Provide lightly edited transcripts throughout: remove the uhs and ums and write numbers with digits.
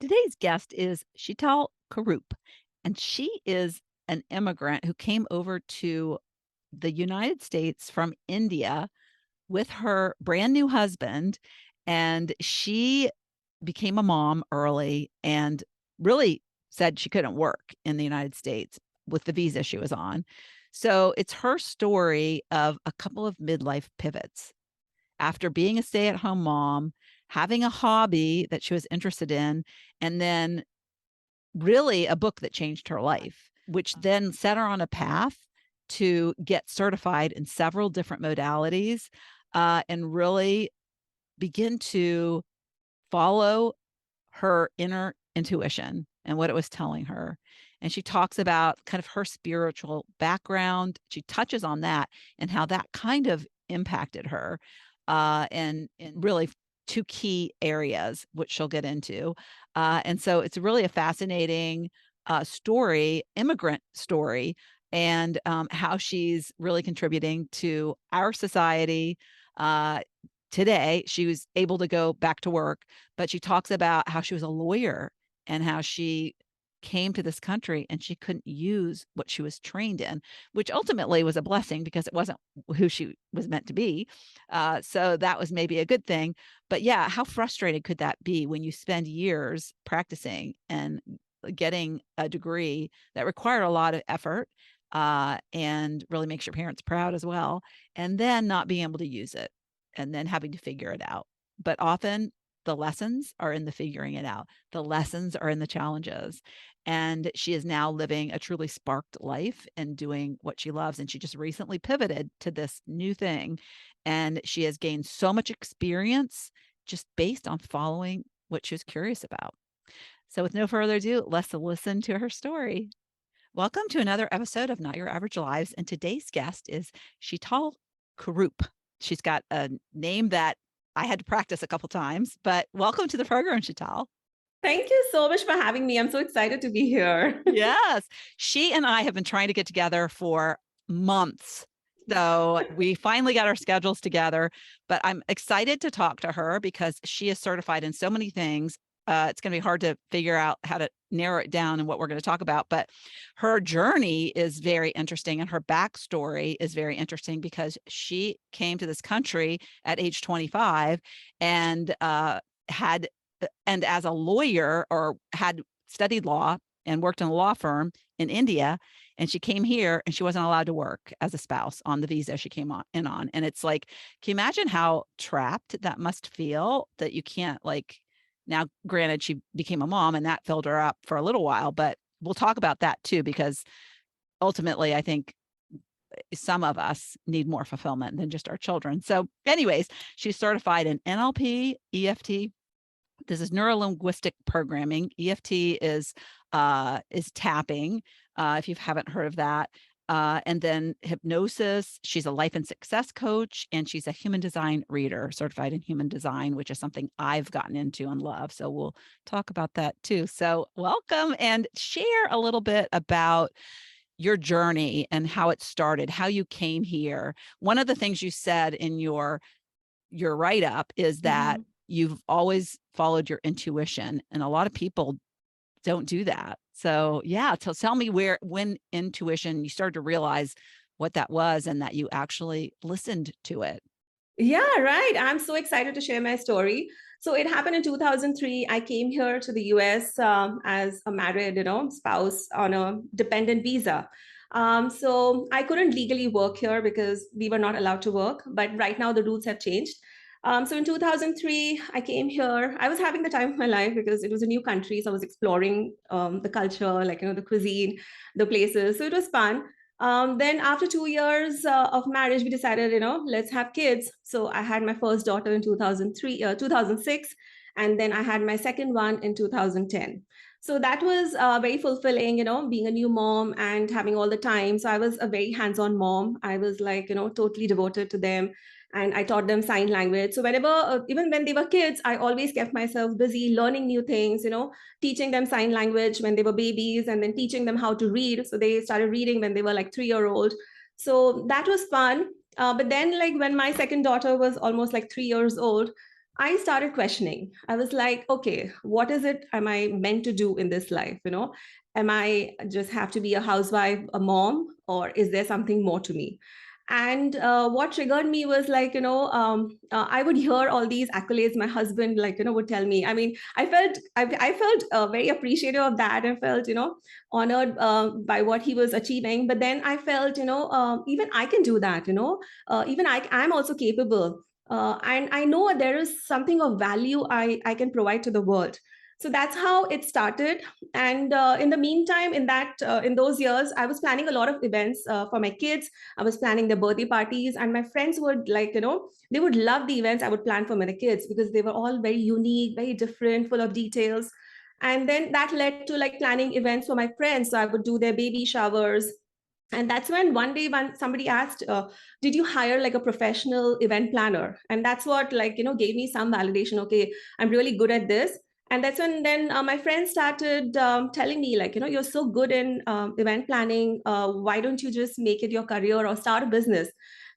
Today's guest is Sheetal Kurup, and she is an immigrant who came over to the United States from India with her brand new husband. And she became a mom early and really said she couldn't work in the United States with the visa she was on. So it's her story of a couple of midlife pivots after being a stay-at-home mom, having a hobby that she was interested in, and then really a book that changed her life, which then set her on a path to get certified in several different modalities, and really begin to follow her inner intuition and what it was telling her. And she talks about kind of her spiritual background. She touches on that and how that kind of impacted her, and really two key areas, which she'll get into. And so it's really a fascinating story, immigrant story, and how she's really contributing to our society. Today, she was able to go back to work, but she talks about how she was a lawyer and how she came to this country and she couldn't use what she was trained in, which ultimately was a blessing because it wasn't who she was meant to be. So that was maybe a good thing. But yeah, how frustrating could that be when you spend years practicing and getting a degree that required a lot of effort, and really makes your parents proud as well, and then not being able to use it and then having to figure it out. But often the lessons are in the figuring it out. The lessons are in the challenges. And she is now living a truly sparked life and doing what she loves. And she just recently pivoted to this new thing. And she has gained so much experience just based on following what she was curious about. So, with no further ado, let's listen to her story. Welcome to another episode of Not Your Average Lives. And today's guest is Sheetal Kurup. She's got a name that I had to practice a couple times, but welcome to the program, Sheetal. Thank you so much for having me. I'm so excited to be here. Yes. She and I have been trying to get together for months. So we finally got our schedules together, but I'm excited to talk to her because she is certified in so many things. It's going to be hard to figure out how to narrow it down and what we're going to talk about. But her journey is very interesting and her backstory is very interesting because she came to this country at age 25 and had, and as a lawyer or had studied law and worked in a law firm in India. And she came here and she wasn't allowed to work as a spouse on the visa she came on. And it's like, can you imagine how trapped that must feel that you can't, like, now, granted, she became a mom and that filled her up for a little while, but we'll talk about that too, because ultimately, I think some of us need more fulfillment than just our children. So, anyways, she's certified in NLP, EFT. This is neuro-linguistic programming. EFT is tapping, if you haven't heard of that. And then hypnosis. She's a life and success coach, and she's a human design reader, certified in human design, which is something I've gotten into and love. So we'll talk about that too. So welcome and share a little bit about your journey and how it started, how you came here. One of the things you said in your write-up is that Mhm. you've always followed your intuition, and a lot of people don't do that. So yeah, tell me when intuition, you started to realize what that was and that you actually listened to it. Yeah, right. I'm so excited to share my story. So it happened in 2003. I came here to the US as a married, spouse on a dependent visa. So I couldn't legally work here because we were not allowed to work. But right now the rules have changed. So in 2003, I came here. I was having the time of my life because it was a new country. So I was exploring the culture, like, the cuisine, the places. So it was fun. Then after 2 years of marriage, we decided, let's have kids. So I had my first daughter in 2006, and then I had my second one in 2010. So that was very fulfilling, being a new mom and having all the time. So I was a very hands-on mom. I was like, totally devoted to them. And I taught them sign language. So whenever, even when they were kids, I always kept myself busy learning new things, teaching them sign language when they were babies and then teaching them how to read. So they started reading when they were like 3-year-old. So that was fun. But then, like, when my second daughter was almost like 3 years old, I started questioning. I was like, okay, what is it am I meant to do in this life? Am I just have to be a housewife, a mom, or is there something more to me? And what triggered me was like, I would hear all these accolades. My husband, like, would tell me. I mean, I felt very appreciative of that, and felt, honored by what he was achieving. But then I felt, even I can do that. Even I'm also capable, and I know there is something of value I can provide to the world. So that's how it started. And in the meantime, in those years, I was planning a lot of events for my kids. I was planning their birthday parties, and my friends would, like, they would love the events I would plan for my kids, because they were all very unique, very different, full of details. And then that led to like planning events for my friends. So I would do their baby showers. And that's when one day when somebody asked, did you hire like a professional event planner? And that's what, like, gave me some validation. Okay, I'm really good at this. And that's when then my friends started telling me, like, you're so good in event planning, why don't you just make it your career or start a business?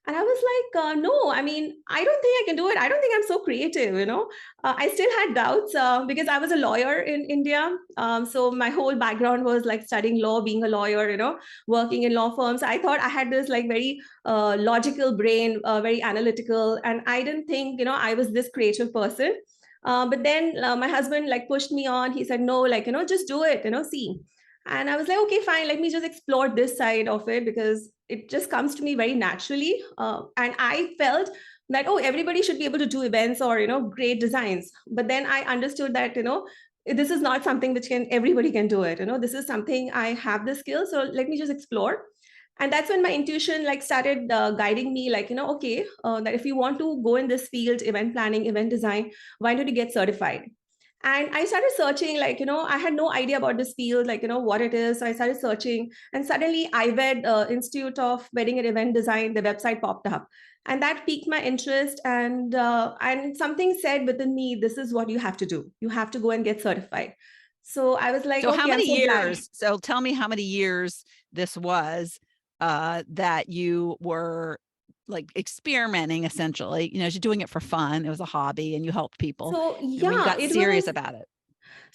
And I was like, no, I mean, I don't think I can do it. I don't think I'm so creative. I still had doubts because I was a lawyer in India. So my whole background was like studying law, being a lawyer, working in law firms. I thought I had this like very logical brain, very analytical, and I didn't think, I was this creative person. But then my husband like pushed me on. He said, no, like, just do it, see. And I was like, okay, fine, let me just explore this side of it, because it just comes to me very naturally. And I felt that, oh, everybody should be able to do events or, great designs. But then I understood that, this is not something which can everybody can do it. This is something I have the skill. So let me just explore. And that's when my intuition like started guiding me, like, okay, that if you want to go in this field, event planning, event design, why don't you get certified? And I started searching, like, I had no idea about this field, like, what it is. So I started searching, and suddenly IVED, Institute of Wedding and Event Design, the website popped up, and that piqued my interest. And something said within me, this is what you have to do. You have to go and get certified. So I was like, So how okay, I'm many so glad. years? So tell me how many years this was that you were like experimenting essentially, you're doing it for fun. It was a hobby and you helped people. So And when you yeah, got serious about it.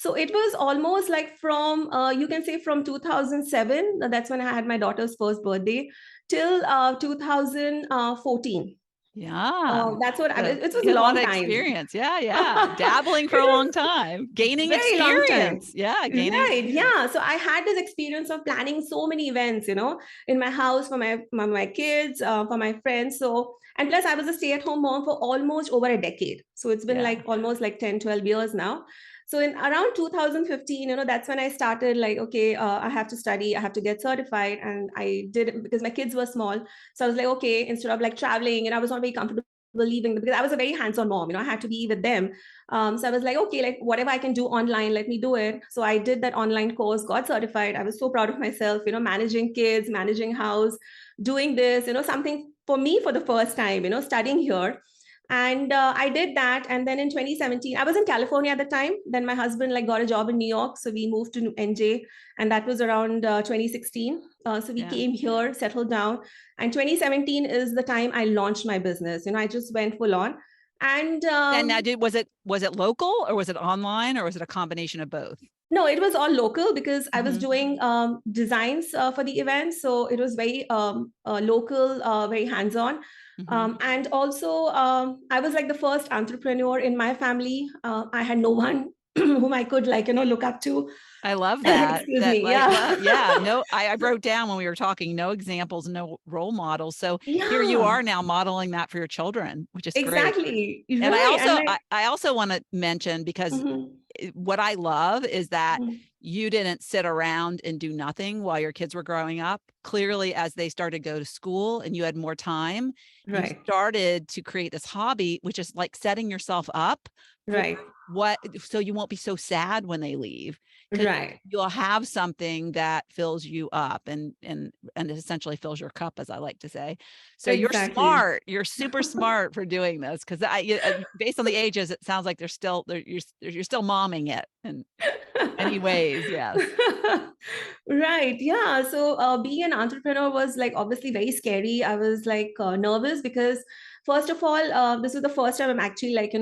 it was almost like from, you can say from 2007, that's when I had my daughter's first birthday, till 2014. Yeah. That's what So it was you a had a lot long of time. experience. Yeah, yeah. Dabbling for It a long was time, gaining very long time. experience. Yeah, gaining Right. experience. Yeah. So I had this experience of planning so many events, in my house for my kids, for my friends. So, and plus I was a stay-at-home mom for almost over a decade. So it's been Yeah. like almost like 10, 12 years now. So in around 2015, that's when I started like, okay, I have to study, I have to get certified. And I did it because my kids were small. So I was like, okay, instead of like traveling, and I was not very comfortable leaving, because I was a very hands-on mom, I had to be with them. So I was like, okay, like whatever I can do online, let me do it. So I did that online course, got certified. I was so proud of myself, managing kids, managing house, doing this, something for me for the first time, studying here. And I did that. And then in 2017, I was in California at the time. Then my husband like got a job in New York. So we moved to NJ, and that was around 2016. So we Yeah. came here, settled down. And 2017 is the time I launched my business. I just went full on. And And now was it local or was it online or was it a combination of both? no, it was all local, because I was Mm-hmm. doing designs for the event. So it was very local, very hands on. Mm-hmm. And also, I was like the first entrepreneur in my family. I had no one whom I could, like, look up to. I love that. Excuse That me. like, Yeah. well, yeah, no, I wrote down when we were talking, no examples, no role models. So here you Yeah, are now modeling that for your children, which is great. exactly. And I Right. And also like, I also want to mention because mhm, what I love is that mhm, you didn't sit around and do nothing while your kids were growing up. Clearly, as they started to go to school and you had more time, you right, started to create this hobby, which is like setting yourself up for right, so you won't be so sad when they leave because right. you'll have something that fills you up and essentially fills your cup, as I like to say. So you're Exactly. smart. You're super smart for doing this because based on the ages, it sounds like you're still momming it in many ways. Yes. Right. Yeah. So being an entrepreneur was like obviously very scary. I was like nervous because First of all, this is the first time I'm actually like,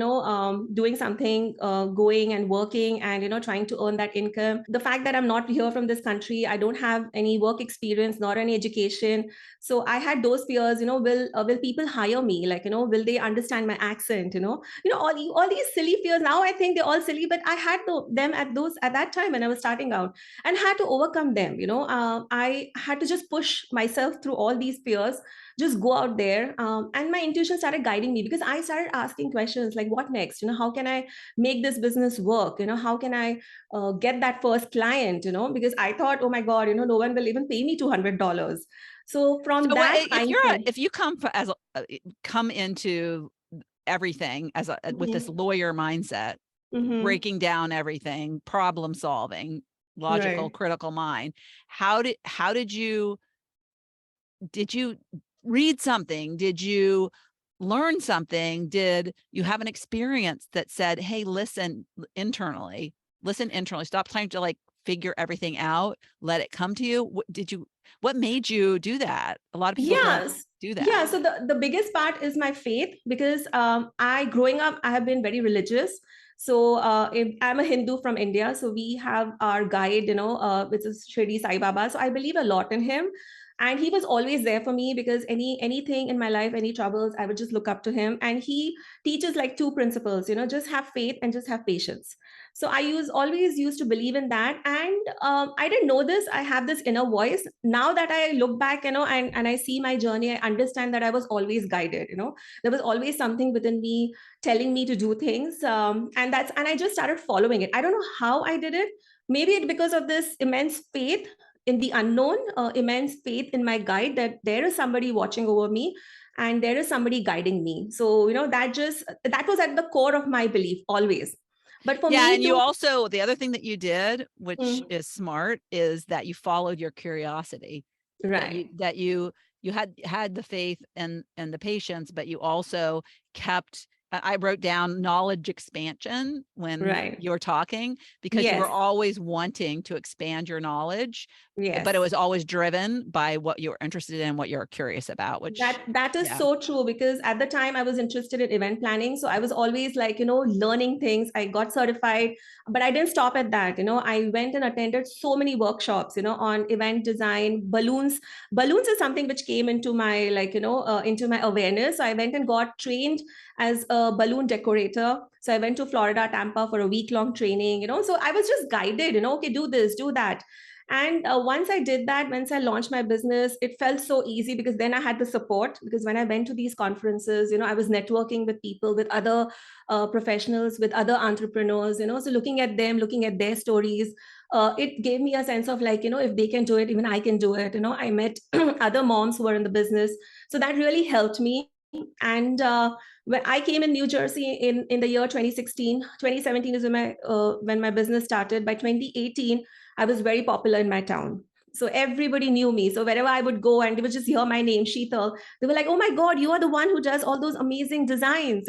doing something, going and working and, trying to earn that income. The fact that I'm not here from this country, I don't have any work experience, not any education. So I had those fears, will people hire me? Like, will they understand my accent? All these silly fears. Now I think they're all silly, but I had them at that time when I was starting out, and had to overcome them. I had to just push myself through all these fears, just go out there, and my intuition started guiding me, because I started asking questions like, what next? How can I make this business work? How can I get that first client? Because I thought, oh my god, no one will even pay me $200. So from So that mindset. if you come into everything with this lawyer mindset, Mhm. breaking down everything, problem solving, logical, Right. critical mind, how did you read something? Did you learn something? Did you have an experience that said, hey, listen internally, stop trying to like figure everything out, let it come to you? What made you do that? A lot of people don't Yes. do Yeah. that. So the biggest part is my faith, because growing up, I have been very religious. So I'm a Hindu from India. So we have our guide, which is Shirdi Sai Baba. So I believe a lot in him. And he was always there for me, because anything in my life, any troubles, I would just look up to him. And he teaches like two principles, just have faith and just have patience. So always used to believe in that. And I didn't know this, I have this inner voice. Now that I look back, and I see my journey, I understand that I was always guided. There was always something within me telling me to do things, and I just started following it. I don't know how I did it. Maybe it because of this immense faith in the unknown, immense faith in my guide, that there is somebody watching over me and there is somebody guiding me. So that was at the core of my belief always. But for Yeah, me and you to. also, the other thing that you did, which Mm, is smart, is that you followed your curiosity. right, That you had the faith and the patience, but you also kept. I wrote down knowledge expansion when right. you were talking, because you were Yes, always wanting to expand your knowledge, but it yes. was always driven by what you were interested in, what you're curious about. That Which, that is yeah, so true, because at the time I was interested in event planning, so I was always like, learning things. I got certified, but I didn't stop at that. I went and attended so many workshops, on event design, balloons. Balloons is something which came into my, like, into my awareness. So I went and got trained as a balloon decorator. So I went to Florida, Tampa for a week-long training. So I was just guided, okay, do this, do that. And once I did that, once I launched my business, it felt so easy, because then I had the support. Because when I went to these conferences, I was networking with people, with other professionals, with other entrepreneurs, so looking at them, looking at their stories, it gave me a sense of like, if they can do it, even I can do it. I met other moms who were in the business. So that really helped me. And when I came in New Jersey in the year 2016, 2017 is when my business started. By 2018, I was very popular in my town. So everybody knew me. So wherever I would go and they would just hear my name, Sheetal, they were like, oh my God, you are the one who does all those amazing designs.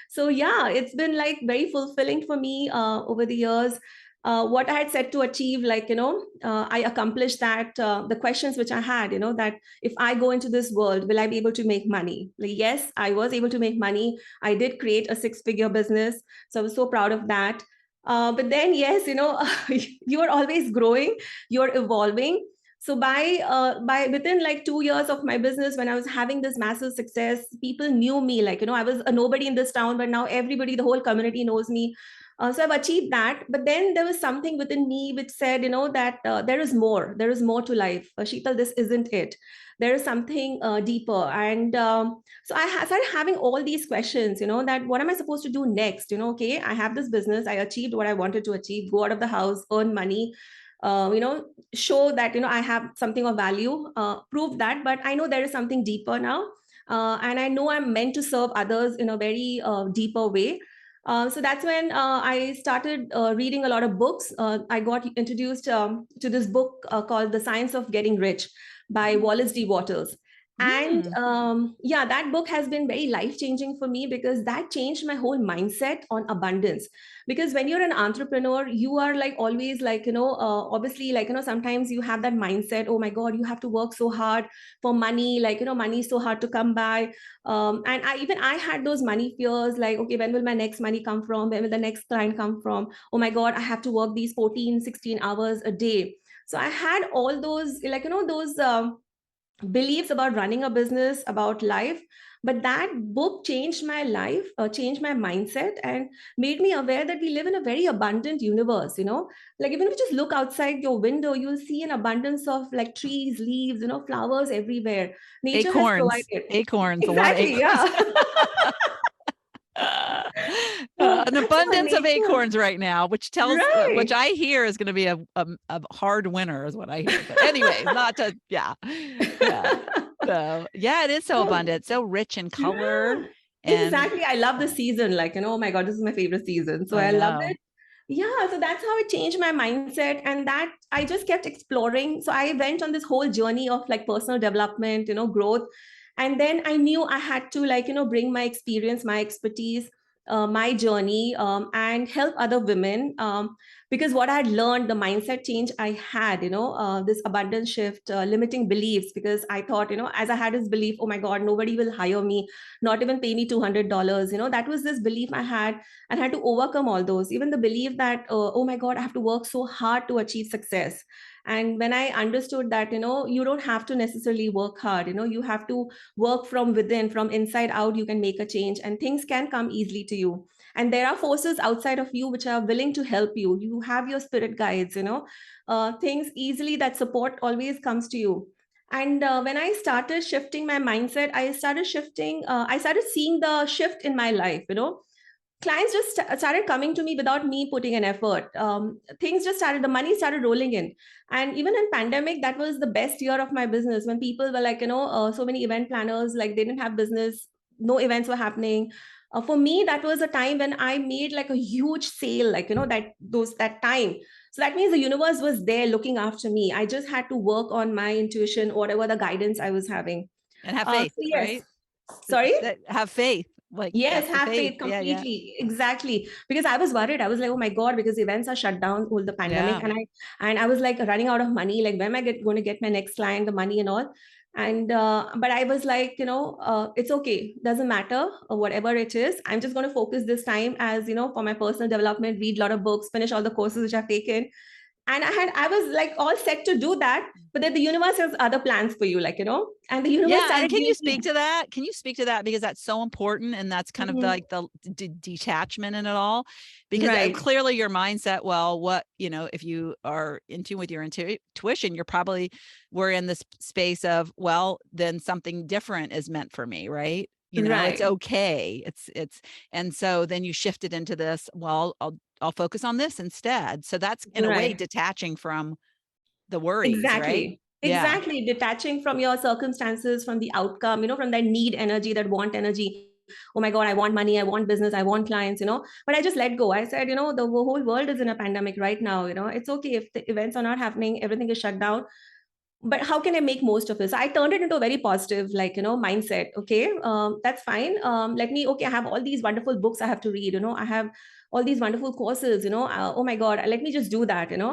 So yeah, it's been like very fulfilling for me over the years. What I had set to achieve, like, I accomplished that. The questions which I had, that if I go into this world, will I be able to make money? Like, yes, I was able to make money. I did create a 6-figure business. So I was so proud of that. But then, yes, you are always growing, you're evolving. So by within like 2 years of my business, when I was having this massive success, people knew me. Like, I was a nobody in this town, but now everybody, the whole community knows me. So I've achieved that. But then there was something within me which said, that there is more. There is more to life. Sheetal, this isn't it. There is something deeper. And so I started having all these questions, that what am I supposed to do next? Okay, I have this business. I achieved what I wanted to achieve, go out of the house, earn money, show that, I have something of value, prove that. But I know there is something deeper now. And I know I'm meant to serve others in a very deeper way. So that's when I started reading a lot of books. I got introduced to this book called The Science of Getting Rich by Wallace D. Wattles. And Mm. yeah, that book has been very life changing for me because that changed my whole mindset on abundance. Because when you're an entrepreneur, you are like always like, obviously, like, sometimes you have that mindset, oh my God, you have to work so hard for money, like, money is so hard to come by. And I had those money fears, like, okay, when will my next money come from? When will the next client come from? Oh my God, I have to work these 14, 16 hours a day. So I had all those, like, those beliefs about running a business, about life. But that book changed my life, changed my mindset, and made me aware that we live in a very abundant universe. Like, even if you just look outside your window, you'll see an abundance of like trees, leaves, flowers everywhere. Nature has Acorns, provided. acorns, a lot of Exactly, acorns. yeah. An That's how abundance of nature. acorns right now, which Right. I hear is going to be a hard winter, is what I hear. But anyways, not to, yeah, yeah. So yeah, it is so So, abundant, so rich in color, yeah, and exactly. I love the yeah, season. Like, oh my God, this is my favorite season. So I I love know. it. Yeah, so that's how it changed my mindset. And that I just kept exploring. So I went on this whole journey of like personal development, growth. And then I knew I had to, like, bring my experience, my expertise, my journey, and help other women. Because what I had learned, the mindset change I had, this abundance shift, limiting beliefs, because I thought, as I had this belief, oh my God, nobody will hire me, not even pay me $200. That was this belief I had, and had to overcome all those. Even the belief that, oh my God, I have to work so hard to achieve success. And when I understood that, you don't have to necessarily work hard, you have to work from within, from inside out, you can make a change and things can come easily to you. And there are forces outside of you which are willing to help you. You have your spirit guides, things easily, that support always comes to you. And when I started shifting my mindset, I started seeing the shift in my life. Clients just started coming to me without me putting an effort. Things just started, the money started rolling in. And even in pandemic, that was the best year of my business, when people were like, so many event planners, like they didn't have business, no events were happening. For me, that was a time when I made like a huge sale, like, that time. So that means the universe was there looking after me. I just had to work on my intuition, whatever the guidance I was having. And have So faith, yes. right? Sorry. Have faith, like Yes, that's the have faith. faith Yeah, yeah, completely. Exactly. Because I was worried. I was like, oh my God, because events are shut down all the pandemic. yeah. And I was like running out of money. Like, when am I going to get my next client, the money and all? And but I was like, it's okay. Doesn't matter, whatever it is. I'm just going to focus this time as, for my personal development, read a lot of books, finish all the courses which I've taken. And I was like all set to do that. But then the universe has other plans for you, like, and the universe Yeah, and started can you giving speak me. to that? Can you speak to that, because that's so important, and that's kind of Mhm. like the detachment in it all, because Right. clearly your mindset, well, what, if you are in tune with your intuition, you're probably, we're in this space of, well, then something different is meant for me, right? It's Right. okay. It's and so then you shift it into this, well, I'll focus on this instead. So that's in a way Right. detaching from the worries, right? Exactly. Yeah. Exactly. Detaching from your circumstances, from the outcome, from that need energy, that want energy. Oh my God, I want money, I want business, I want clients, But I just let go. I said, the whole world is in a pandemic right now. It's okay if the events are not happening, everything is shut down. But how can I make most of it? So I turned it into a very positive, like, mindset. Okay, that's fine. Let me, okay, I have all these wonderful books I have to read, I have all these wonderful courses, oh my God, let me just do that, and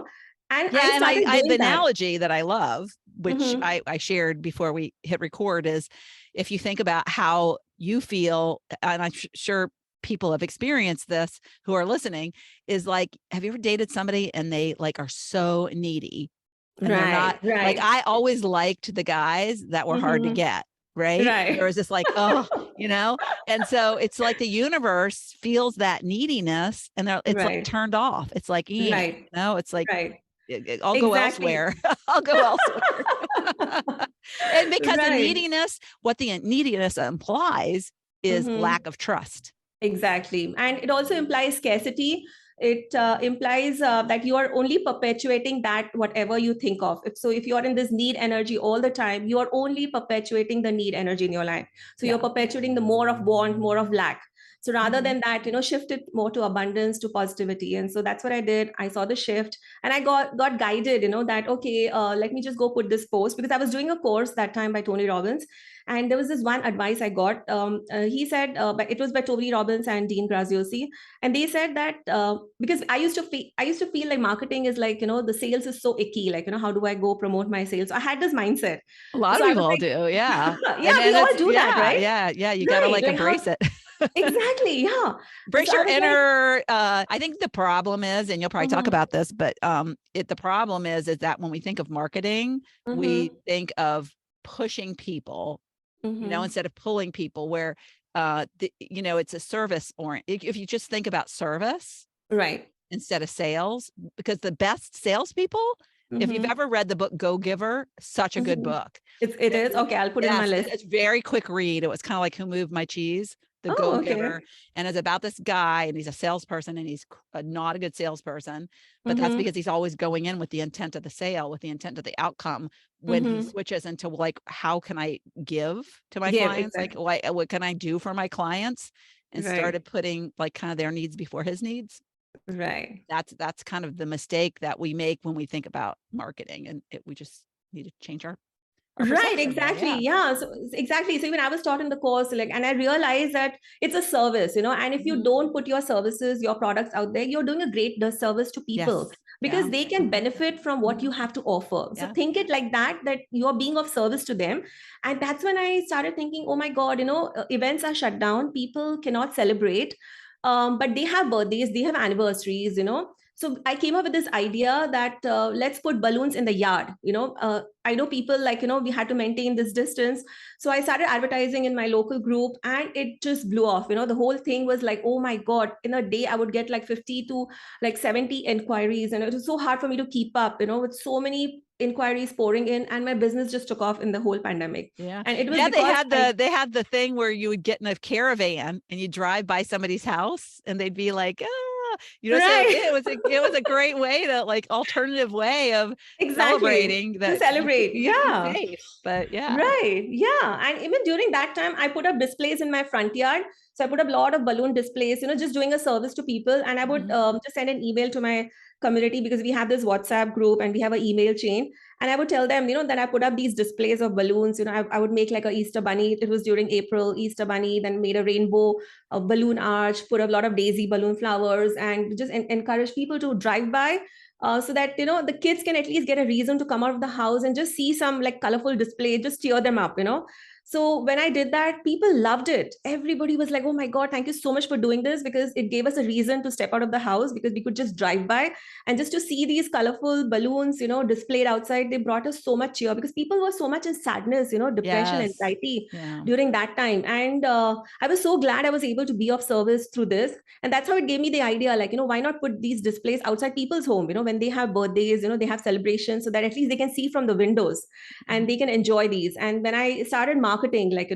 I Yeah, and started the doing that. analogy that I love, which Hmm. I shared before we hit record, is if you think about how you feel, and I'm sure people have experienced this who are listening, is like, have you ever dated somebody and they like are so needy, and they're not, Right, like, right. I always liked the guys that were hard to Hmm. get, right? There Right. was this like, oh, and so it's like the universe feels that neediness, and it's like Right, turned off. It's like, right, it's like, right. I'll go Exactly. elsewhere. I'll go elsewhere. And because the Right. neediness, what the neediness implies is Hmm. lack of trust. Exactly. And it also implies scarcity. It implies that you are only perpetuating that whatever you think of. If you're in this need energy all the time, you are only perpetuating the need energy in your life. So you're Yeah. perpetuating the more of want, more of lack. So rather than that, shift it more to abundance, to positivity. And so that's what I did. I saw the shift, and I got guided, that, okay, let me just go put this post, because I was doing a course that time by Tony Robbins. And there was this one advice I got. He said, but it was by Tony Robbins and Dean Graziosi. And they said that, because I used to feel like marketing is like, the sales is so icky. Like, how do I go promote my sales? So I had this mindset. A lot So of I was people like, do, yeah. yeah, we all do that, right? Yeah. You got to Right. like Like embrace how it. exactly. Yeah. Embrace So I your was like, inner, I think the problem is, and you'll probably talk about this, but the problem is that when we think of marketing, we think of pushing people, instead of pulling people, where it's a service, or if you just think about service right. instead of sales, because the best salespeople, if you've ever read the book Go Giver, such a good book. It is okay. I'll put it on my list. It's very quick read. It was kind of like Who Moved My Cheese, the Go Giver, and it's about this guy, and he's a salesperson, and he's not a good salesperson, but that's because he's always going in with the intent of the sale, with the intent of the outcome. When he switches into like, how can I give to my clients? Exactly. Like, what can I do for my clients? And started putting like kind of their needs before his needs. Right. That's kind of the mistake that we make when we think about marketing, and we just need to change our Right, perception there. exactly. Yeah. So exactly. So even I was taught in the course, like, and I realized that it's a service, and if you don't put your services, your products out there, you're doing a great disservice to people. Yes. Because they can benefit from what you have to offer. So think it like that you're being of service to them. And that's when I started thinking, oh my God, events are shut down. People cannot celebrate. But they have birthdays, they have anniversaries, So I came up with this idea that let's put balloons in the yard. I know people like, we had to maintain this distance. So I started advertising in my local group, and it just blew off. The whole thing was like, oh my God, in a day I would get like 50 to like 70 inquiries. And it was so hard for me to keep up, with so many inquiries pouring in, and my business just took off in the whole pandemic. Yeah. And it was they because had the thing where you would get in a caravan and you drive by somebody's house, and they'd be like, so it was a great way to like alternative way of celebrating that. To celebrate. Yeah. Safe, but yeah. Right. Yeah. And even during that time, I put up displays in my front yard. So I put up a lot of balloon displays, just doing a service to people. And I would just send an email to my community, because we have this WhatsApp group and we have an email chain. And I would tell them, that I put up these displays of balloons. I would make like a Easter bunny. It was during April, Easter bunny, then made a rainbow, a balloon arch, put a lot of daisy balloon flowers, and just encourage people to drive by. So that the kids can at least get a reason to come out of the house and just see some like colorful display, just cheer them up. So when I did that, people loved it. Everybody was like, oh my God, thank you so much for doing this, because it gave us a reason to step out of the house, because we could just drive by and just to see these colorful balloons, displayed outside. They brought us so much cheer, because people were so much in sadness, depression, anxiety during that time. And I was so glad I was able to be of service through this. And that's how it gave me the idea, like, why not put these displays outside people's home, when they have birthdays, they have celebrations, so that at least they can see from the windows and they can enjoy these. And when I started marketing, like,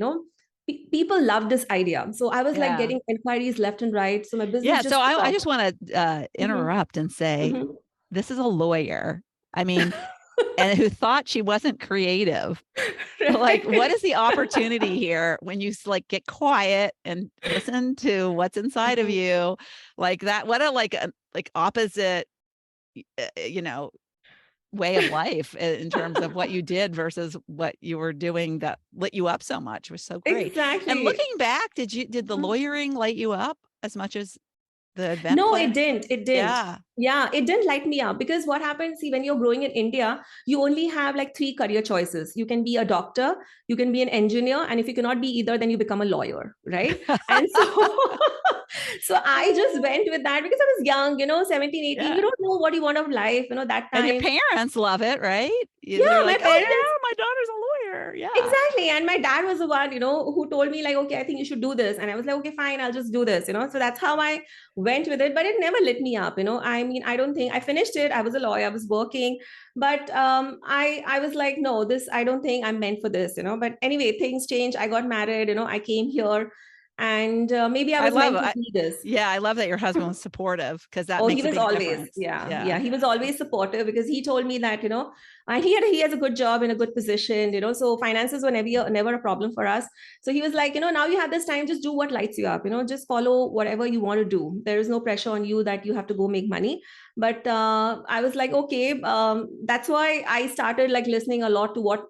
people loved this idea. So I was like getting inquiries left and right. So my business just so I just want to interrupt and say, this is a lawyer. I mean, and who thought she wasn't creative. Right. Like, what is the opportunity here when you like get quiet and listen to what's inside of you, like that? What a like opposite, way of life in terms of what you did versus what you were doing that lit you up so much. It was so great. Exactly. And looking back, did the lawyering light you up as much as the event? No, it didn't. It didn't. Yeah, it didn't light me up, because what happens, see, when you're growing in India, you only have like 3 career choices. You can be a doctor, you can be an engineer, and if you cannot be either, then you become a lawyer, right? And so so I just went with that, because I was young, 17, 18. You don't know what you want of life, that time. And your parents love it, right? Yeah, like, my parents. Oh, yeah, my daughter's a lawyer. Yeah, exactly. And my dad was the one, who told me like, okay, I think you should do this. And I was like, okay, fine, I'll just do this, So that's how I went with it. But it never lit me up, I mean, I don't think I finished it. I was a lawyer, I was working, but I was like, no, I don't think I'm meant for this, But anyway, things changed. I got married, I came here. And maybe I I was love meant to it. see this. Yeah, I love that your husband was supportive, because that Oh, he makes a was big always, difference. yeah, Yeah. yeah. He was always supportive because he told me that, and he has a good job in a good position, so finances were never a problem for us. So he was like, now you have this time, just do what lights you up, just follow whatever you want to do. There is no pressure on you that you have to go make money. But I was like, okay, that's why I started like listening a lot to what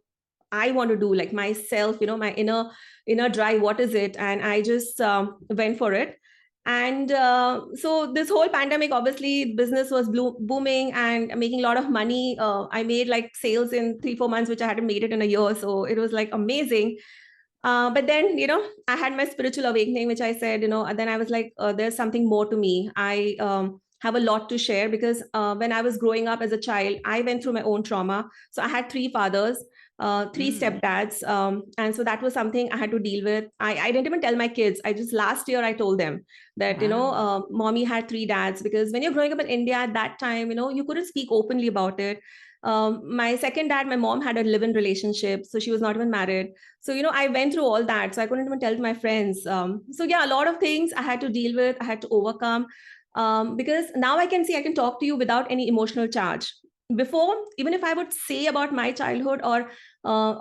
I want to do, like myself, my inner drive. What is it? And I just went for it. And so this whole pandemic, obviously, business was booming and making a lot of money. I made like sales in 3 4 months, which I hadn't made it in a year. So it was like amazing. But then, I had my spiritual awakening, which I said, and then I was like, there's something more to me. I have a lot to share because when I was growing up as a child, I went through my own trauma. So I had three fathers, three Mm. stepdads. And so that was something I had to deal with. I didn't even tell my kids. Last year, I told them that, Wow. mommy had three dads, because when you're growing up in India at that time, you couldn't speak openly about it. My second dad, my mom had a live-in relationship. So she was not even married. So I went through all that, so I couldn't even tell my friends. So yeah, a lot of things I had to deal with, I had to overcome, because now I can see, I can talk to you without any emotional charge. Before, even if I would say about my childhood or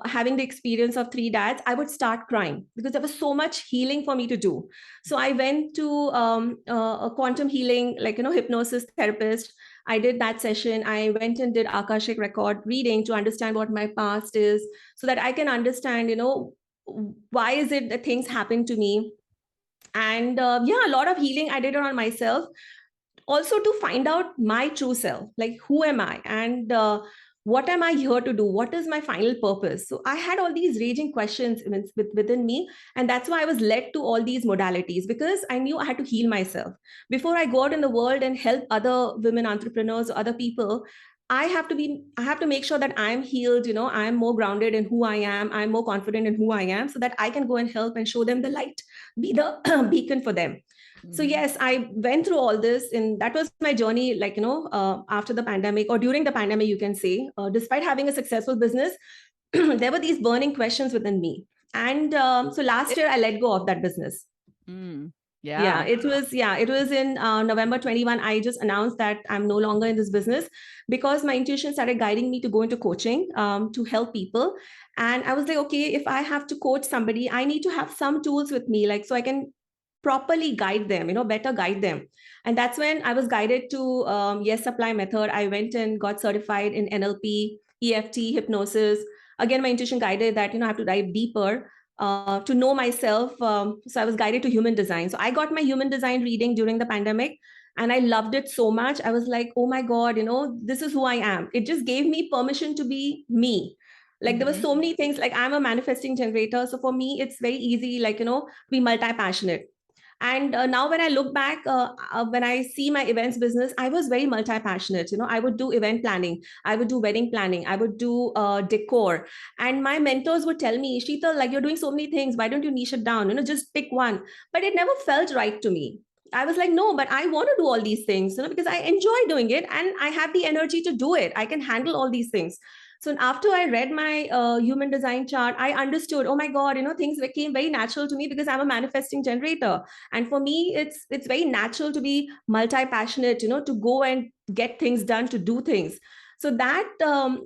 having the experience of three dads, I would start crying because there was so much healing for me to do. So I went to a quantum healing, like hypnosis therapist. I did that session. I went and did Akashic record reading to understand what my past is, so that I can understand, why is it that things happen to me. And yeah, a lot of healing I did it on myself, also to find out my true self, like who am I, and what am I here to do, what is my final purpose. So I had all these raging questions within me, and that's why I was led to all these modalities, because I knew I had to heal myself before I go out in the world and help other women entrepreneurs or other people. I have to make sure that I'm healed, I'm more grounded in who I am, I'm more confident in who I am, so that I can go and help and show them the light, be the beacon for them. So Mhm. yes, I went through all this, and that was my journey, like after the pandemic, or during the pandemic, you can say. Despite having a successful business, there were these burning questions within me. And so last It, year I let go of that business. mm, Yeah, yeah. it was in November 21. I just announced that I'm no longer in this business, because my intuition started guiding me to go into coaching, to help people. And I was like, okay, if I have to coach somebody, I need to have some tools with me, like, so I can properly guide them, better guide them. And that's when I was guided to Yes Supply Method. I went and got certified in NLP, EFT, hypnosis. Again, my intuition guided that, I have to dive deeper to know myself. So I was guided to human design. So I got my human design reading during the pandemic, and I loved it so much. I was like, oh my God, this is who I am. It just gave me permission to be me. Like there were Hmm. so many things, like I'm a manifesting generator. So for me, it's very easy, like, be multi-passionate. And now when I look back, when I see my events business, I was very multi-passionate. I would do event planning, I would do wedding planning, I would do decor. And my mentors would tell me, Sheetal, like, you're doing so many things, why don't you niche it down, just pick one. But it never felt right to me. I was like, no, but I want to do all these things, because I enjoy doing it and I have the energy to do it. I can handle all these things. So after I read my human design chart, I understood, oh my God, things became very natural to me, because I'm a manifesting generator. And for me, it's very natural to be multi-passionate, to go and get things done, to do things. So that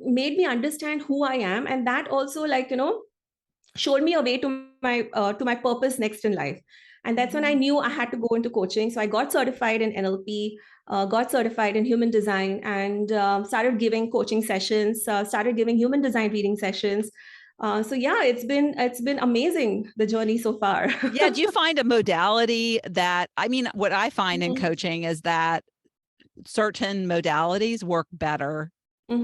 made me understand who I am, and that also, like, showed me a way to my purpose next in life. And that's when I Hmm. knew I had to go into coaching. So I got certified in NLP, got certified in human design, and started giving coaching sessions, started giving human design reading sessions. So yeah, it's been amazing, the journey so far. Yeah. Do you find a modality that, I mean, what I find in Mhm. coaching is that certain modalities work better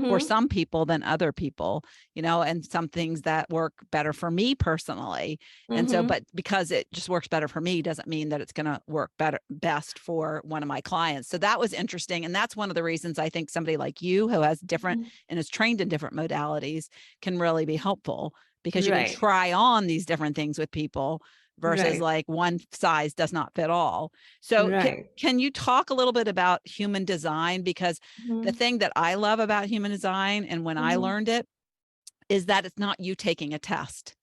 for Mhm. some people than other people, and some things that work better for me personally. And so, Mhm. but because it just works better for me doesn't mean that it's going to work best for one of my clients. So that was interesting. And that's one of the reasons I think somebody like you, who has different Mhm. and is trained in different modalities, can really be helpful, because you can Right. try on these different things with people versus Right. like one size does not fit all. So Right. can you talk a little bit about human design? Because the Mhm. thing that I love about human design, and when I Mhm. learned it, is that it's not you taking a test.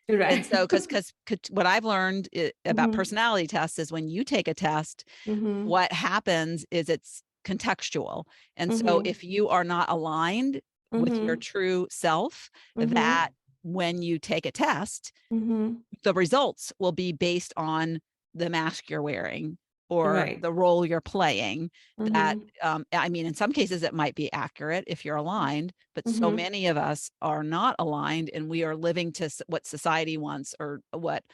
And Right. so, because what I've learned about Mhm. personality tests is when you take a test, Mhm. what happens is it's contextual. And so Mhm. if you are not aligned with your Mhm. true self, that Mhm. when you take a test, Mhm. the results will be based on the mask you're wearing or Right. the role you're playing. That Mhm. I mean, in some cases it might be accurate if you're aligned, but so Mhm. many of us are not aligned, and we are living to what society wants or what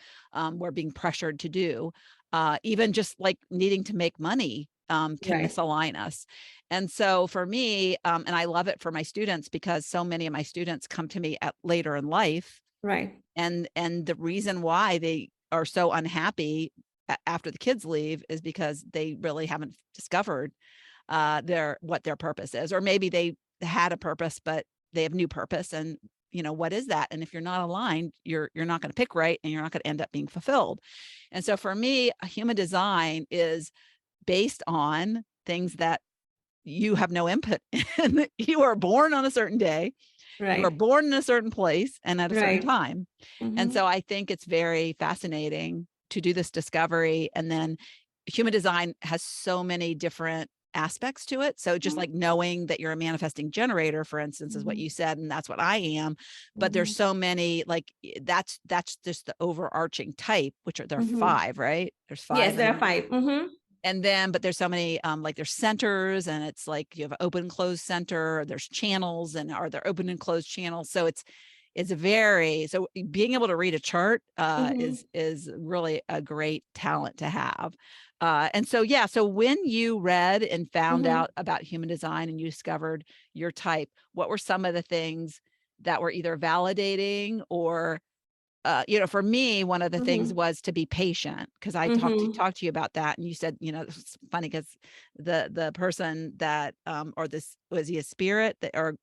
we're being pressured to do. Even just like needing to make money can Right. misalign us. And so for me, and I love it for my students, because so many of my students come to me at later in life, Right. and the reason why they are so unhappy after the kids leave is because they really haven't discovered their what their purpose is. Or maybe they had a purpose, but they have new purpose, and what is that? And if you're not aligned, you're not going to pick right, and you're not going to end up being fulfilled. And so for me, a human design is based on things that you have no input in. You are born on a certain day, you are Right. born in a certain place and at a certain Right. time. And Mhm. so I think it's very fascinating to do this discovery. And then human design has so many different aspects to it. So just Mhm. like knowing that you're a manifesting generator, for instance, is what Mhm. you said, and that's what I am. But there's Mhm. so many, like that's just the overarching type, which are there are Mhm. five, right? There's Yes, five. there are 5. Mhm. And then, but there's so many, like there's centers, and it's like you have open closed center, there's channels, and are there open and closed channels. So it's very, so being able to read a chart Mhm. is really a great talent to have. And so yeah, so when you read and found Mhm. out about human design and you discovered your type, what were some of the things that were either validating or for me, one of the things Mhm. was to be patient, because I Mhm. talked to you about that, and you said, it's funny because the person that or this was he a spirit that or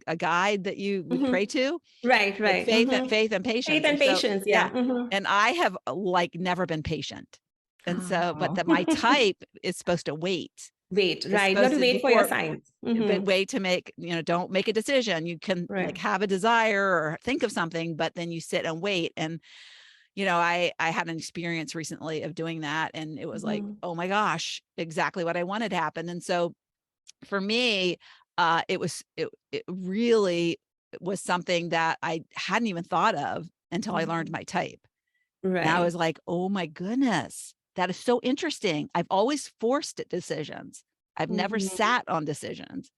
a guide that you would pray Mhm. to, Right, said right. Mhm. faith and Faith patience. and And so patience, yeah, yeah. Mhm. and I have like never been patient, and so but Oh. that my type is supposed to wait. Wait, It's right. You have supposed to to wait for your before signs. but Mhm. wait to make, don't make a decision. You can like Right. have a desire or think of something, but then you sit and wait. And I had an experience recently of doing that, and it was like, Mhm. oh my gosh, exactly what I wanted to happen. And so for me, it really was something that I hadn't even thought of until I learned Mhm. my type. And I Right. was like, oh my goodness, that is so interesting. I've always forced decisions. I've never Mhm. sat on decisions.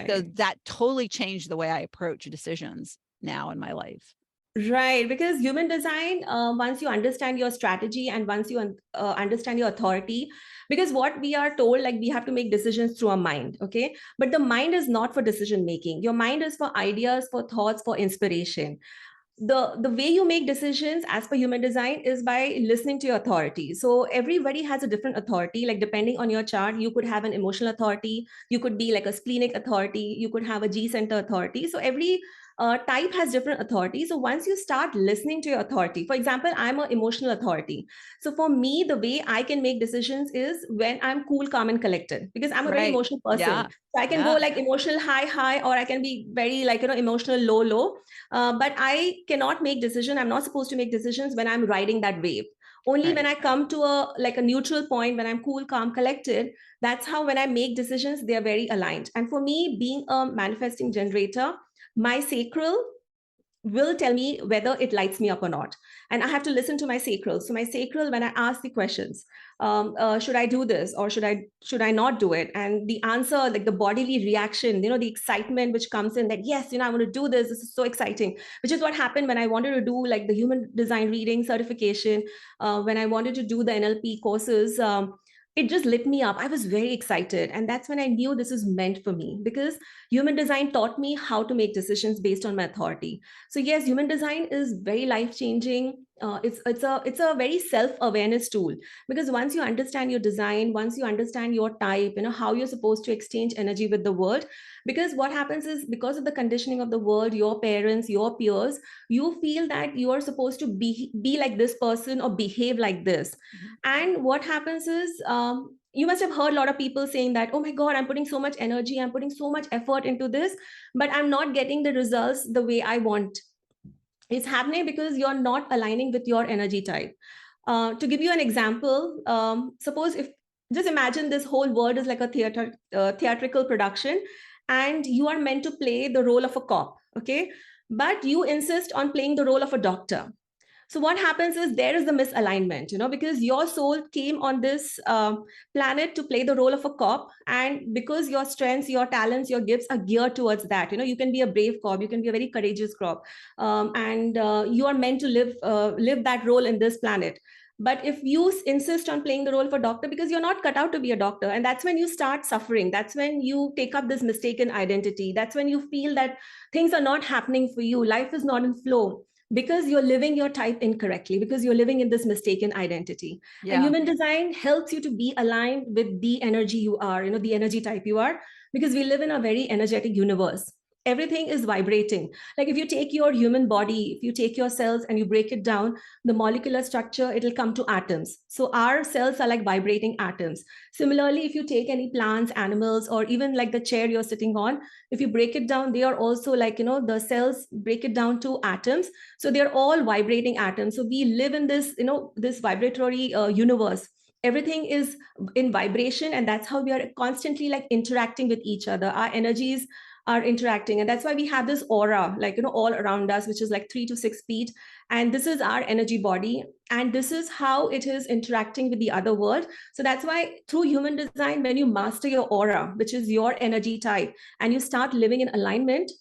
So Right. that totally changed the way I approach decisions now in my life. Right, because human design, once you understand your strategy and once you understand your authority, because what we are told, like we have to make decisions through our mind, okay? But the mind is not for decision making. Your mind is for ideas, for thoughts, for inspiration. The way you make decisions as per human design is by listening to your authority. So everybody has a different authority. Like depending on your chart, you could have an emotional authority, you could be like a splenic authority, you could have a G center authority. So every type has different authority. So once you start listening to your authority, for example, I'm an emotional authority. So for me, the way I can make decisions is when I'm cool, calm, and collected, because I'm a very Right. emotional person. Yeah. So I can go Yeah. like emotional high, high, or I can be very like emotional low, low. But I cannot make decision. I'm not supposed to make decisions when I'm riding that wave. Only when Right. I come to a like a neutral point, when I'm cool, calm, collected, that's how when I make decisions, they are very aligned. And for me, being a manifesting generator, my sacral will tell me whether it lights me up or not, and I have to listen to my sacral. So my sacral, when I ask the questions, should I do this or should I not do it, and the answer, like the bodily reaction, the excitement which comes in, that yes, I want to do this, this is so exciting, which is what happened when I wanted to do like the human design reading certification, when I wanted to do the NLP courses. It just lit me up. I was very excited, and that's when I knew this is meant for me, because human design taught me how to make decisions based on my authority. So yes, human design is very life changing. It's a very self awareness tool, because once you understand your design, once you understand your type, how you're supposed to exchange energy with the world. Because what happens is, because of the conditioning of the world, your parents, your peers, you feel that you are supposed to be like this person or behave like this. Mhm. And what happens is, you must have heard a lot of people saying that, oh my god, I'm putting so much energy, I'm putting so much effort into this, but I'm not getting the results the way I want. It's happening because you're not aligning with your energy type. To give you an example, suppose if just imagine this whole world is like a theatrical production, and you are meant to play the role of a cop, okay? But you insist on playing the role of a doctor. So what happens is there is the misalignment, because your soul came on this planet to play the role of a cop, and because your strengths, your talents, your gifts are geared towards that. You can be a brave cop, you can be a very courageous cop, and you are meant to live that role in this planet. But if you insist on playing the role of a doctor, because you're not cut out to be a doctor, and that's when you start suffering. That's when you take up this mistaken identity. That's when you feel that things are not happening for you. Life is not in flow, because you're living your type incorrectly, because you're living in this mistaken identity. And Yeah. human design helps you to be aligned with the energy you are, the energy type you are, because we live in a very energetic universe. Everything is vibrating. Like if you take your human body, if you take your cells and you break it down, the molecular structure, it'll come to atoms. So our cells are like vibrating atoms. Similarly, if you take any plants, animals, or even like the chair you're sitting on, if you break it down, they are also like, the cells break it down to atoms. So they're all vibrating atoms. So we live in this, this vibratory universe. Everything is in vibration, and that's how we are constantly like interacting with each other. Our energies are interacting, and that's why we have this aura, like, all around us, which is like 3 to 6 feet. And this is our energy body, and this is how it is interacting with the other world. So that's why through human design, when you master your aura, which is your energy type, and you start living in alignment,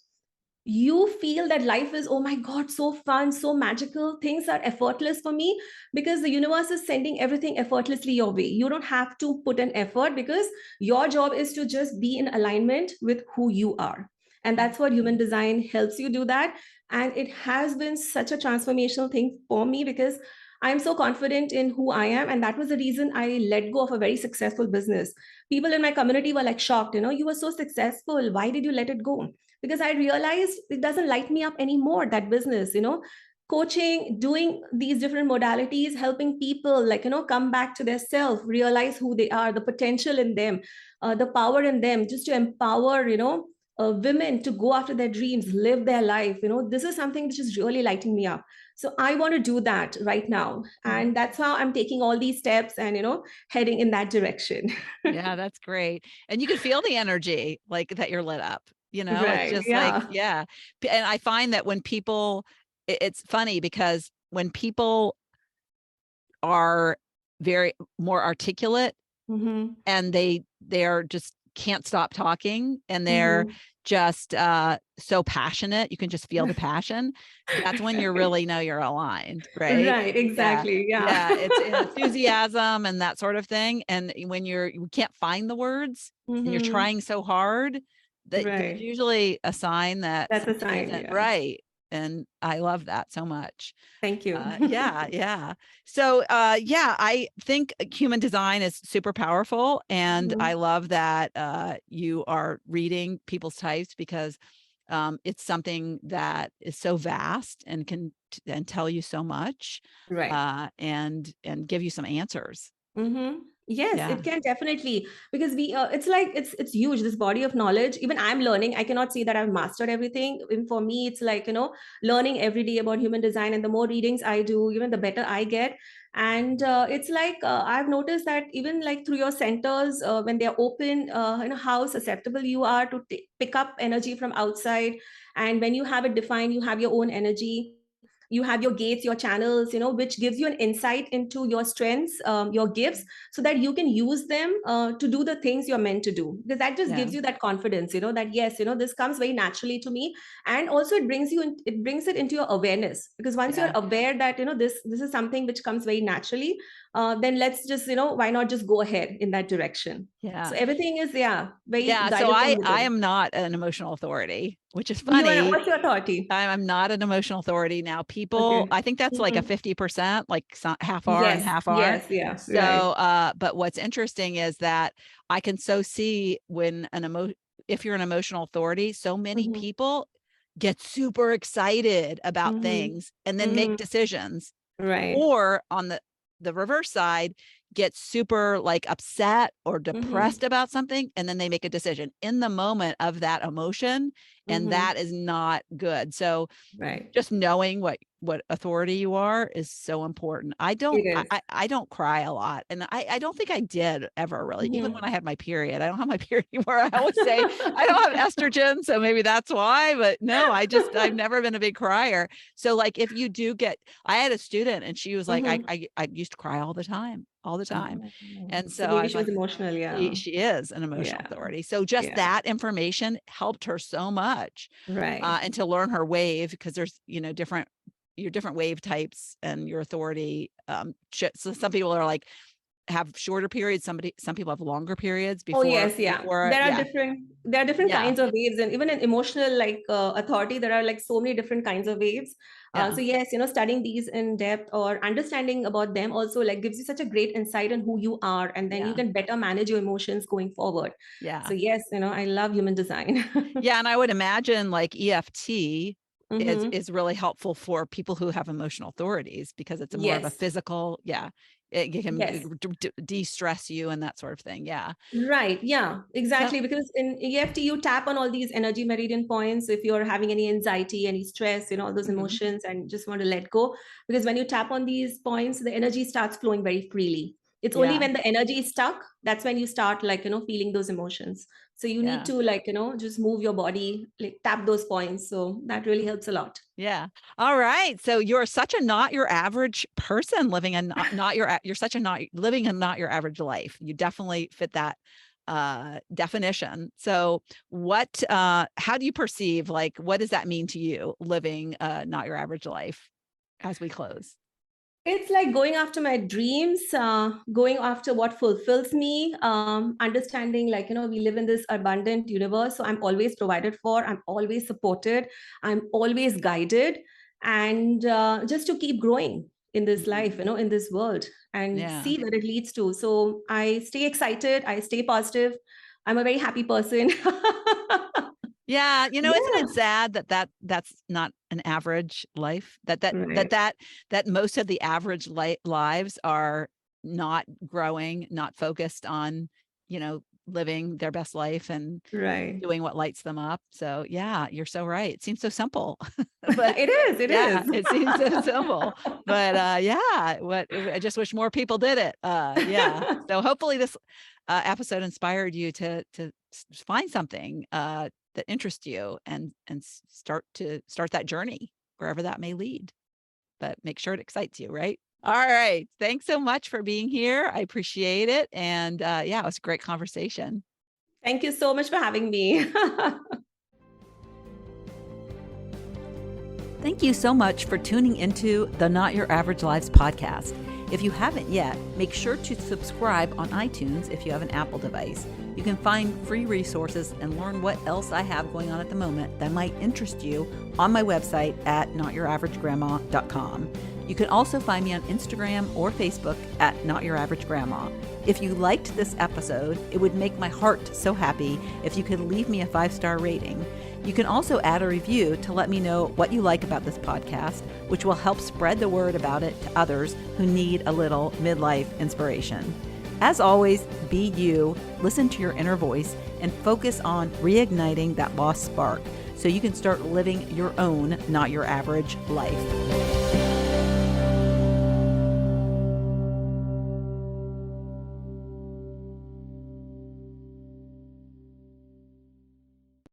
you feel that life is, oh my God, so fun, so magical. Things are effortless for me, because the universe is sending everything effortlessly your way. You don't have to put an effort, because your job is to just be in alignment with who you are. And that's what human design helps you do that. And it has been such a transformational thing for me, because I'm so confident in who I am. And that was the reason I let go of a very successful business. People in my community were like shocked, you were so successful. Why did you let it go? Because I realized it doesn't light me up anymore, that business, coaching, doing these different modalities, helping people like, come back to their self, realize who they are, the potential in them, the power in them, just to empower, women to go after their dreams, live their life. This is something which is really lighting me up. So I want to do that right now. And that's how I'm taking all these steps and, heading in that direction. Yeah, that's great. And you can feel the energy like that you're lit up, it's Right. just like, Yeah. yeah. And I find that when people, it's funny because when people are very more articulate Mm-hmm. and they're just can't stop talking and they're Mm-hmm. just so passionate, you can just feel the passion. That's when you really know you're aligned, right? Right, Yeah. exactly. Yeah. Yeah, it's enthusiasm and that sort of thing. And when you can't find the words and you're Mm-hmm. trying so hard, that's Right. usually a sign that That's a something sign. isn't Yeah. right. And I love that so much. Thank you. Yeah, yeah. So, yeah, I think human design is super powerful, and I Mhm. love that you are reading people's types because it's something that is so vast and can and tell you so much, Right. and give you some answers. Mm-hmm. Yes, Yeah, it can definitely, because we it's like it's huge, this body of knowledge. Even I'm learning. I cannot say that I've mastered everything. And for me, it's like, learning every day about human design, and the more readings I do, even the better I get. And it's like I've noticed that even like through your centers, when they're open, how susceptible you are to pick up energy from outside. And when you have it defined, you have your own energy, you have your gates, your channels, which gives you an insight into your strengths, your gifts, so that you can use them to do the things you're meant to do. Because that just yeah, gives you that confidence, that yes, this comes very naturally to me. And also it brings it brings it into your awareness, because once you're yeah, aware that, this is something which comes very naturally, then let's just, why not just go ahead in that direction. yeah. So everything is, yeah, very Yeah, so guided from I within. am not an emotional authority, which is You are, funny. what's your authority? I'm not an emotional authority. Now, people, Okay. I think that's like a Mhm. 50%, like half are and Yes, half are. yes, yeah, right. So, but what's interesting is that I can so see when if you're an emotional authority, so many Mhm. people get super excited about Mhm. things and then make Mhm. decisions, Right. or on the reverse side, get super like upset or Mhm. depressed about something and then they make a decision in the moment of that emotion. And that is not good. So Right. just knowing what authority you are is so important. I don't It is. I don't cry a lot, and I don't think I did ever really. Even when I had my period, I don't have my period anymore. I always say I don't have estrogen, so maybe that's why. But no, I've never been a big crier. So like if you do get, I had a student and she was like, Mhm. I used to cry all the time, all the time, Oh, and so so I maybe was she was like, emotional. she, Yeah. she is an emotional Yeah. authority. So just Yeah. that information helped her so much, Right. and to learn her wave, because there's your different wave types and your authority. So some people are like have shorter periods. Some people have longer periods Oh yes, yeah. before. Yeah. There are different Yeah. kinds of waves, and even in emotional like authority, there are like so many different kinds of waves. Yeah. So yes, studying these in depth or understanding about them also like gives you such a great insight on who you are, and then you Yeah. can better manage your emotions going forward. Yeah. So yes, I love human design. Yeah. And I would imagine like EFT Hmm. is really helpful for people who have emotional authorities, because it's a more of a Yes. physical. Yeah. It can Yes. de-stress you and that sort of thing. Yeah. Right. Yeah, So exactly. Because in EFT, you tap on all these energy meridian points. So if you're having any anxiety, any stress, all those mhm. emotions and just want to let go, because when you tap on these points, the energy starts flowing very freely. It's only Yeah. when the energy is stuck, that's when you start like, feeling those emotions. So you need Yeah. to like, just move your body, like tap those points. So that really helps a lot. Yeah. All right. So you're such a not your average person living a not you're such a not living a not your average life. You definitely fit that definition. So how do you perceive, like, what does that mean to you, living not your average life, as we close? It's like going after my dreams, going after what fulfills me, understanding like, we live in this abundant universe. So I'm always provided for, I'm always supported, I'm always guided. And just to keep growing in this life, Mhm. in this world and Yeah. see where it leads to. So I stay excited, I stay positive. I'm a very happy person. Yeah, isn't Yeah. it sad that's not an average life? Right. That most of the average lives are not growing, not focused on, living their best life and Right. doing what lights them up. So yeah, you're so right. It seems so simple, but It is. It yeah, is. it seems so simple. But yeah, I just wish more people did it. Yeah. So hopefully this episode inspired you to find something that interests you, and start that journey wherever that may lead. But make sure it excites you, right? All right. Thanks so much for being here. I appreciate it. And yeah, it was a great conversation. Thank you so much for having me. Thank you so much for tuning into the Not Your Average Lives podcast. If you haven't yet, make sure to subscribe on iTunes if you have an Apple device. You can find free resources and learn what else I have going on at the moment that might interest you on my website at notyouraverage.grandma.com. You can also find me on Instagram or Facebook at Not Your Average Grandma. If you liked this episode, it would make my heart so happy if you could leave me a 5-star rating. You can also add a review to let me know what you like about this podcast, which will help spread the word about it to others who need a little midlife inspiration. As always, be you, listen to your inner voice, and focus on reigniting that lost spark so you can start living your own, not your average life.